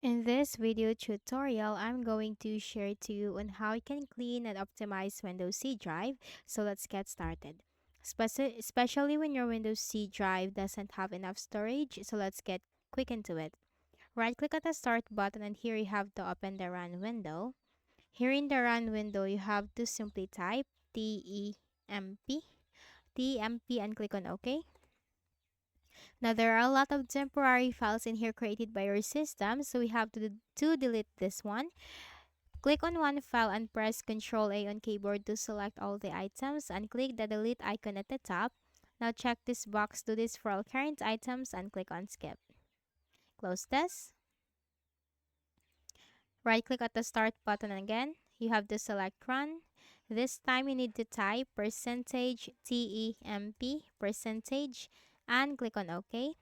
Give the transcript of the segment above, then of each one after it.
In this video tutorial, I'm going to share to you on how you can clean and optimize Windows C drive. So let's get started. Especially when your Windows C drive doesn't have enough storage, so let's get quick into it. Right click at the start button and here you have to open the run window. Here in the run window, you have to simply type TEMP, TEMP and click on OK. Now, there are a lot of temporary files in here created by your system, so we have to delete this one. Click on one file and press Ctrl A on keyboard to select all the items and click the delete icon at the top. Now check this box, do this for all current items and click on skip. Close this. Right click at the start button again. You have to select run. This time you need to type %TEMP percentage and click on OK.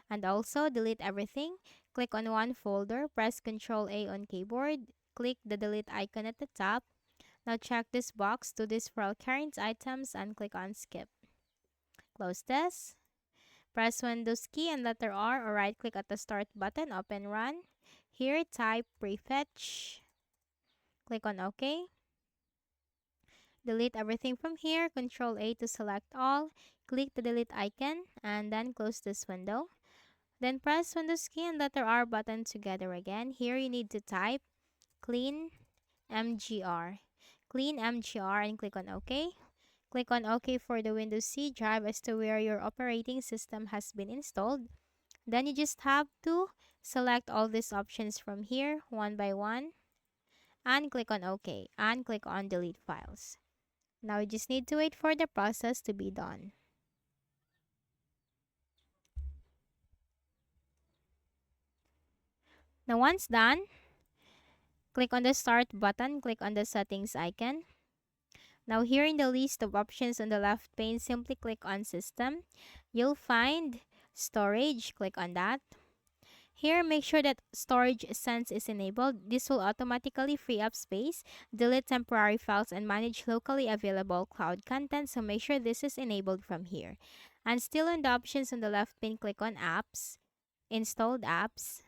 And also delete everything. Click on one folder, press Ctrl A on keyboard, click the delete icon at the top. Now check this box, do this for all current items and click on skip. Close this. Press Windows key and letter R or right click at the start button, open run. Here type prefetch. Click on OK. Delete everything from here, Ctrl A to select all. Click the delete icon and then close this window. Then press Windows key and letter R button together again. Here you need to type clean mgr. Clean mgr and click on OK. Click on OK for the Windows C drive as to where your operating system has been installed. Then you just have to select all these options from here one by one and click on OK and click on delete files. Now you just need to wait for the process to be done. Now once done, click on the start button, click on the settings icon. Now here in the list of options on the left pane, simply click on system. You'll find storage, click on that. Here, make sure that storage sense is enabled. This will automatically free up space, delete temporary files, and manage locally available cloud content. So make sure this is enabled from here. And still in the options on the left pane, click on apps, installed apps.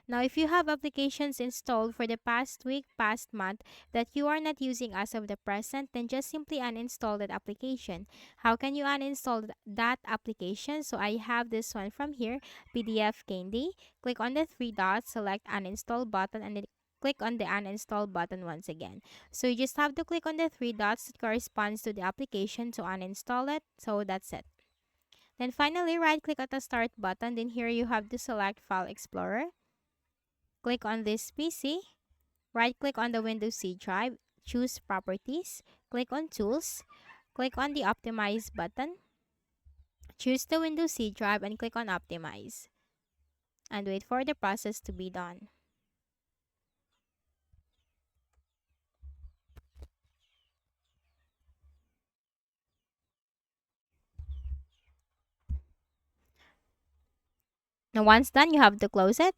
Now, if you have applications installed for the past week, past month that you are not using as of the present, then just simply uninstall that application. How can you uninstall that application? So I have this one from here, PDF Candy. Click on the three dots, select uninstall button, and then click on the uninstall button once again. So you just have to click on the three dots that corresponds to the application to uninstall it. So that's it. Then finally, right click at the start button. Then here you have to select File Explorer. Click on this PC, right-click on the Windows C drive, choose Properties, click on Tools, click on the Optimize button, choose the Windows C drive and click on Optimize, and wait for the process to be done. Now once done, you have to close it.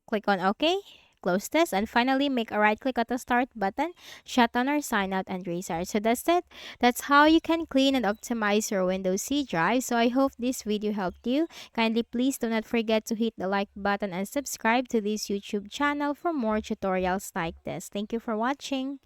Click on OK, close this, and finally make a right click at the start button, shut down or sign out and restart. So that's it. That's how you can clean and optimize your Windows C drive. So I hope this video helped you. Kindly please do not forget to hit the like button and subscribe to this YouTube channel for more tutorials like this. Thank you for watching.